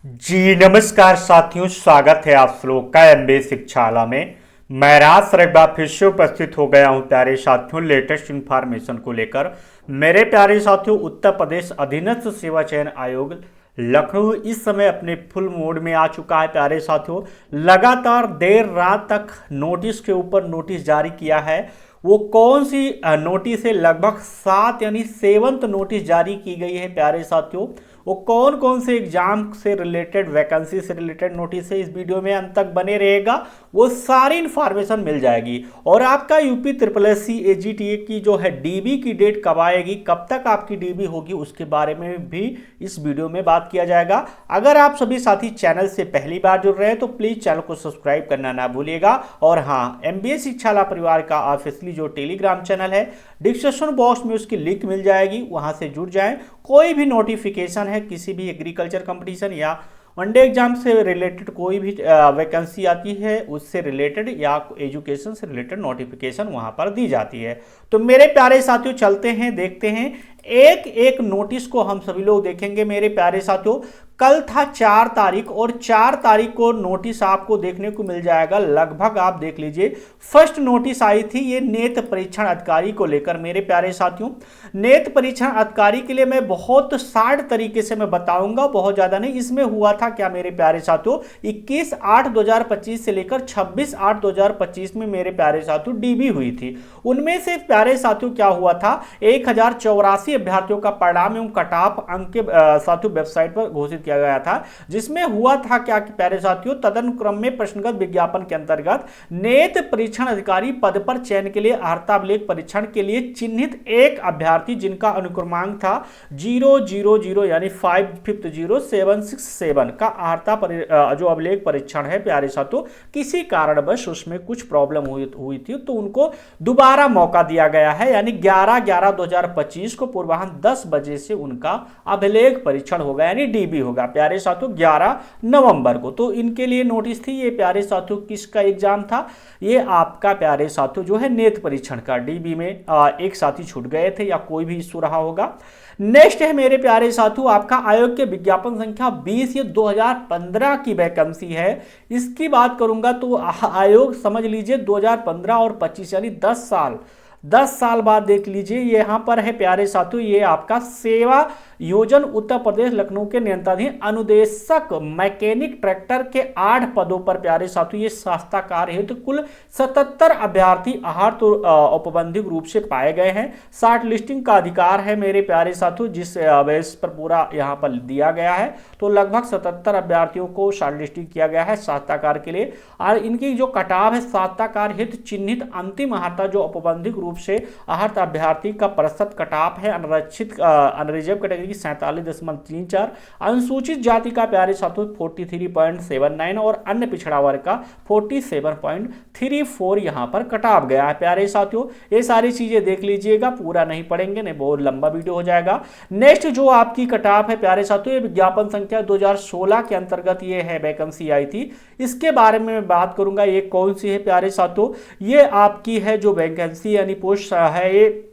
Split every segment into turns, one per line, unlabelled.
जी नमस्कार साथियों, स्वागत है आप लोग का एमबीए शिक्षाला में। मैं राज सर एक बार फिर से उपस्थित हो गया हूं प्यारे साथियों लेटेस्ट इन्फॉर्मेशन को लेकर। मेरे प्यारे साथियों, उत्तर प्रदेश अधीनस्थ सेवा चयन आयोग लखनऊ इस समय अपने फुल मोड में आ चुका है। प्यारे साथियों, लगातार देर रात तक नोटिस के ऊपर नोटिस जारी किया है। वो कौन सी नोटिस है? लगभग 7 यानी 7th नोटिस जारी की गई है प्यारे साथियों। वो कौन कौन से एग्जाम से रिलेटेड, वैकेंसी से रिलेटेड नोटिस है, इस वीडियो में अंत तक बने रहेगा, वो सारी इंफॉर्मेशन मिल जाएगी। और आपका UP triple S C AGTA की जो है डीबी की डेट कब आएगी, कब तक आपकी डीबी होगी, उसके बारे में भी इस वीडियो में बात किया जाएगा। अगर आप सभी साथी चैनल से पहली बार जुड़ रहे हैं तो प्लीज चैनल को सब्सक्राइब करना ना भूलिएगा। और हाँ, एमबीए शिक्षाला परिवार का ऑफिशियली जो टेलीग्राम चैनल है, डिस्क्रिप्शन बॉक्स में उसकी लिंक मिल जाएगी, वहां से जुड़ जाएं। कोई भी नोटिफिकेशन है किसी भी एग्रीकल्चर कंपटीशन या वनडे एग्जाम से रिलेटेड, कोई भी वैकेंसी आती है उससे रिलेटेड या एजुकेशन से रिलेटेड नोटिफिकेशन वहां पर दी जाती है। तो मेरे प्यारे साथियों, चलते हैं, देखते हैं एक एक नोटिस को हम सभी लोग देखेंगे। मेरे प्यारे साथियों, कल था 4 तारीख और 4 तारीख को नोटिस आपको देखने को मिल जाएगा। लगभग आप देख लीजिए, फर्स्ट नोटिस आई थी ये नेत्र परीक्षण अधिकारी को लेकर। मेरे प्यारे साथियों, नेत्र परीक्षण अधिकारी के लिए मैं बहुत शार्ट तरीके से मैं बताऊंगा, बहुत ज्यादा नहीं। इसमें हुआ था क्या मेरे प्यारे साथियों, 21/8/2025 से लेकर 26/8/2025 में मेरे प्यारे साथियों डीबी हुई थी। उनमें से प्यारे साथियों क्या हुआ था, 1084 अभ्यर्थियों का परिणाम एवं कट ऑफ अंक के साथियों वेबसाइट पर घोषित किया गया था। जिसमें हुआ था क्या कि प्यारे साथियों, तदनुक्रम में प्रश्नगत विज्ञापन के अंतर्गत नेत्र परीक्षण अधिकारी पद पर चयन के लिए अर्हता अभिलेख परीक्षण के लिए चिन्हित एक अभ्यर्थी जिनका अनुक्रमांक था 000 यानी 550767 का अर्हता जो अभिलेख परीक्षण है प्यारे साथियों, किसी कारणवश उसमें कुछ प्रॉब्लम हुई थी, तो उनको दोबारा मौका दिया गया है। यानी 11/11/2025 को पूर्वाह्न 10 बजे से उनका अभिलेख परीक्षण होगा, यानी डीबी होगा प्यारे साथियों 11 नवंबर को। तो इनके लिए नोटिस थी ये प्यारे साथियों। किसका एग्जाम था ये? आपका प्यारे साथियों जो है नेत्र परीक्षण का। डीबी में एक साथी छूट गए थे या कोई भी इशू रहा होगा। नेक्स्ट है मेरे प्यारे साथियों, आपका आयोग के विज्ञापन संख्या 20 ये 2015 की वैकेंसी है। इसकी बात करूंगा तो आयोग समझ लीजिए 2015 और 25 यानी 10 साल बाद देख लीजिए, यहां पर है प्यारे साथियों, ये आपका सेवा योजन उत्तर प्रदेश लखनऊ के नियंत्रणाधीन अनुदेशक मैकेनिक ट्रैक्टर के 8 पदों पर प्यारे साथियों ये शास्त्रा कार्य हेतु कुल 77 अभ्यर्थी आहत औपबंधिक रूप से पाए गए हैं। शॉर्ट लिस्टिंग का अधिकार है मेरे प्यारे साथियों, जिस बेस पर पूरा यहाँ पर दिया गया है। तो लगभग 77 अभ्यर्थियों को शॉर्ट लिस्टिंग किया गया है शास्त्रा कार्य के लिए। और इनकी जो कटाव है शास्त्रा कार्य हेतु चिन्हित अंतिम अर्हता जो औपबंधिक रूप से आहत अभ्यर्थी का प्रतिशत कटाव है अनरक्षित अनरिजर्व कैटेगरी की 47.34, अनुसूचित जाति का प्यारे साथियों 43.79 और अन्य पिछड़ा वर्ग का 47.34 यहां पर कटाव गया है प्यारे साथियों। ये सारी चीजें देख लीजिएगा, पूरा नहीं पढ़ेंगे, नहीं बहुत लंबा वीडियो हो जाएगा। नेक्स्ट जो आपकी कटाव है प्यारे साथियों, ये विज्ञापन संख्या 2016 के अंतर्गत ये है वैकेंसी आई थी। इसके बारे में मैं बात करूंगा, ये कौन सी है प्यारे साथियों, ये आपकी है जो वैकेंसी यानी पोस्ट है, ये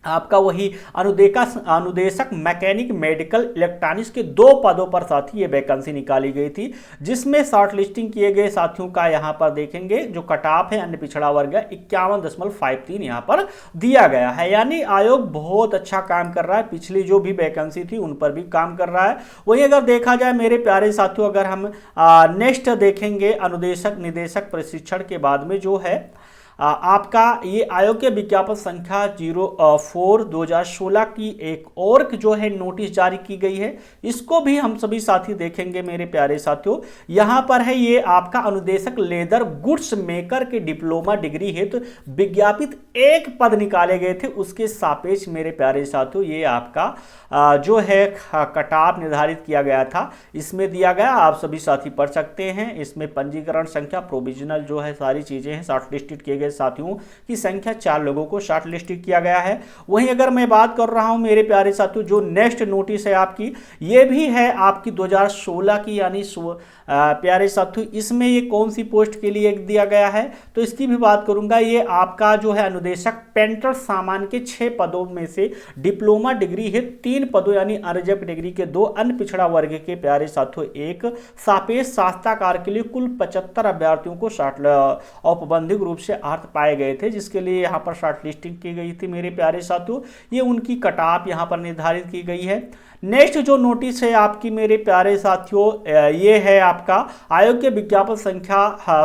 आपका वही अनुदेशक मैकेनिक मेडिकल इलेक्ट्रॉनिक्स के 2 पदों पर साथी ये वैकेंसी निकाली गई थी। जिसमें शॉर्ट लिस्टिंग किए गए साथियों का यहां पर देखेंगे जो कटाप है अन्य पिछड़ा वर्ग है 51.53 यहां पर दिया गया है। यानी आयोग बहुत अच्छा काम कर रहा है, पिछली जो भी वैकेंसी थी उन पर भी काम कर रहा है। वही अगर देखा जाए मेरे प्यारे साथियों, अगर हम नेक्स्ट देखेंगे अनुदेशक निदेशक प्रशिक्षण के बाद में जो है आपका ये आयोग के विज्ञापन संख्या 04/2016 की एक और जो है नोटिस जारी की गई है। इसको भी हम सभी साथी देखेंगे मेरे प्यारे साथियों। यहां पर है ये आपका अनुदेशक लेदर गुड्स मेकर के डिप्लोमा डिग्री हेतु विज्ञापित एक पद निकाले गए थे, उसके सापेक्ष मेरे प्यारे साथियों ये आपका जो है कटाव निर्धारित किया गया था। इसमें दिया गया, आप सभी साथी पढ़ सकते हैं। इसमें पंजीकरण संख्या, प्रोविजनल जो है सारी चीजें हैं, शॉर्ट लिस्टेड किए गए साथियों की संख्या 4 लोगों को शॉर्ट लिस्ट किया गया है। वहीं अगर मैं बात कर रहा हूं मेरे प्यारे साथियों, जो नेक्स्ट नोटिस है आपकी, ये भी है आपकी 2016 की, यानी प्यारे साथियों इसमें ये कौन सी पोस्ट के लिए दिया गया है तो इसकी भी बात करूंगा। ये आपका जो है अनुदेशक पेंटर सामान्य के 6 पदों में से डिप्लोमा डिग्री है 3 पदों यानी अनरिजर्व डिग्री के 2 अन्य पिछड़ा वर्ग के प्यारे साथियों एक सापेक्ष शास्त्राकार के लिए कुल 75 अभ्यर्थियों को औपबंधिक रूप से अर्थ पाए गए थे, जिसके लिए यहाँ पर शॉर्ट लिस्टिंग की गई थी मेरे प्यारे साथियों। ये उनकी कट ऑफ यहाँ पर निर्धारित की गई है। नेक्स्ट जो नोटिस है आपकी मेरे प्यारे साथियों, ये है आपका आयोग के विज्ञापन संख्या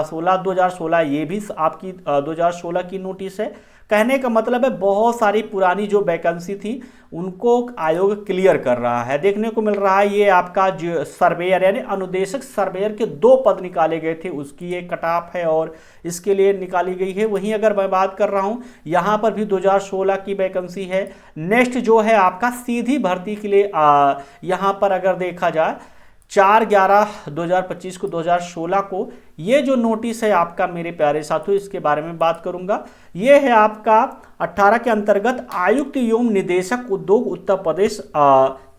16/2016, ये भी आपकी 2016 की नोटिस है। कहने का मतलब है बहुत सारी पुरानी जो वैकेंसी थी उनको आयोग क्लियर कर रहा है। देखने को मिल रहा है ये आपका जो सर्वेयर यानी अनुदेशक सर्वेयर के 2 पद निकाले गए थे, उसकी एक कट ऑफ है और इसके लिए निकाली गई है। वहीं अगर मैं बात कर रहा हूं यहाँ पर भी 2016 की वैकेंसी है। नेक्स्ट जो है आपका सीधी भर्ती के लिए यहाँ पर अगर देखा जाए 4/11/2025 को 2016 को ये जो नोटिस है आपका मेरे प्यारे साथियों, इसके बारे में बात करूंगा। ये है आपका 18 के अंतर्गत आयुक्त एवं निदेशक उद्योग उत्तर प्रदेश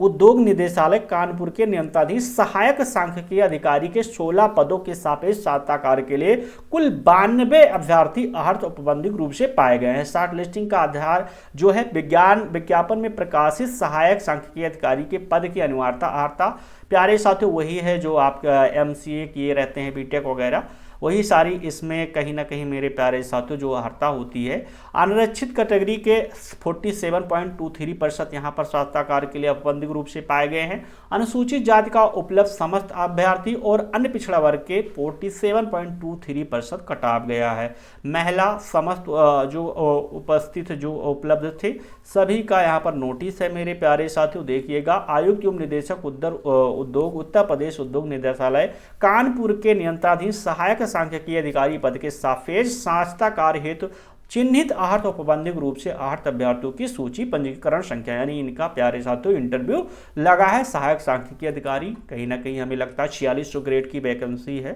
उद्योग निदेशालय कानपुर के नियंत्रणाधीन सहायक सांख्यिकीय अधिकारी के 16 पदों के सापेक्ष साक्षात्कार के लिए कुल 92 अभ्यर्थी अर्थ औपबंधिक रूप से पाए गए हैं। शॉर्ट लिस्टिंग का आधार जो है विज्ञापन में प्रकाशित सहायक सांख्यिकीय अधिकारी के पद की अनिवार्यता प्यारे साथियों वही है जो आप MCA किए रहते हैं, बीटेक वगैरह, वही सारी इसमें कहीं ना कहीं मेरे प्यारे साथियों जो अर्हता होती है। अनरक्षित कैटेगरी के 47.23% यहाँ पर साक्षात्कार के लिए औपबंधिक रूप से पाए गए हैं। अनुसूचित जाति का उपलब्ध समस्त अभ्यर्थी और अन्य पिछड़ा वर्ग के 47.23% कट ऑफ गया है। महिला समस्त जो उपस्थित जो उपलब्ध थे सभी का यहाँ पर नोटिस है मेरे प्यारे साथियों। देखिएगा, आयुक्त एवं निदेशक उद्योग उत्तर प्रदेश उद्योग निदेशालय कानपुर के नियंत्रणाधीन सहायक सांख्यिकीय अधिकारी पद के सापेक्ष साक्षात्कार हेतु चिन्हित आहत औपबंधिक रूप से आहत अभ्यर्थियों की सूची पंजीकरण संख्या, यानी इनका प्यारे साथियों इंटरव्यू लगा है। सहायक सांख्यिकीय अधिकारी कहीं ना कहीं हमें लगता है 4600 ग्रेड की वैकेंसी है,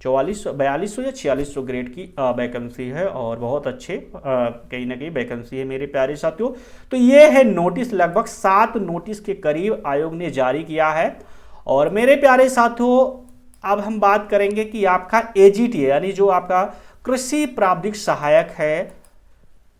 4200 या 4600 ग्रेड की वैकेंसी है और बहुत अच्छे कहीं ना कहीं वैकेंसी है मेरे प्यारे साथियों। तो ये है नोटिस, लगभग 7 नोटिस के करीब आयोग ने जारी किया है। और मेरे प्यारे साथियों अब हम बात करेंगे कि आपका AGT यानी जो आपका कृषि प्राविधिक सहायक है,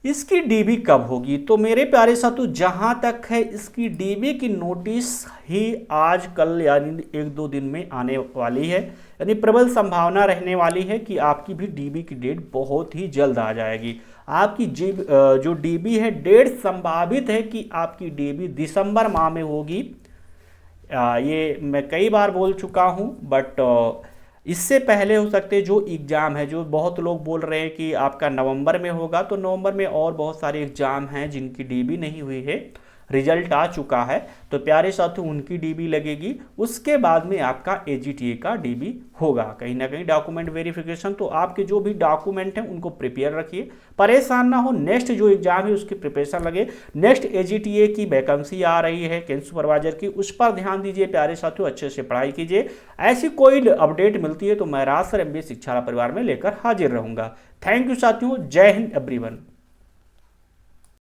इसकी DB कब होगी। तो मेरे प्यारे साथियों जहां तक है इसकी DB की नोटिस ही आज कल यानी 1-2 दिन में आने वाली है, यानी प्रबल संभावना रहने वाली है कि आपकी भी DB की डेट बहुत ही जल्द आ जाएगी। आपकी जो DB है डेट संभावित है कि आपकी DB दिसंबर माह में होगी। ये मैं कई बार बोल चुका हूं, बट इससे पहले हो सकते जो एग्ज़ाम है, जो बहुत लोग बोल रहे हैं कि आपका नवंबर में होगा, तो नवंबर में और बहुत सारे एग्ज़ाम हैं जिनकी DB नहीं हुई है, रिजल्ट आ चुका है, तो प्यारे साथियों उनकी DB लगेगी। उसके बाद में आपका AGTA का DB होगा। कहीं ना कहीं डॉक्यूमेंट वेरिफिकेशन, तो आपके जो भी डॉक्यूमेंट हैं उनको प्रिपेयर रखिए, परेशान ना हो। नेक्स्ट जो एग्जाम है उसकी प्रिपरेशन लगे। नेक्स्ट AGTA की वैकेंसी आ रही है कैंप सुपरवाइजर की, उस पर ध्यान दीजिए प्यारे साथियों, अच्छे से पढ़ाई कीजिए। ऐसी कोई अपडेट मिलती है तो मैं राज सर MBA शिक्षा परिवार में लेकर हाजिर रहूंगा। थैंक यू साथियों, जय हिंद एवरीवन।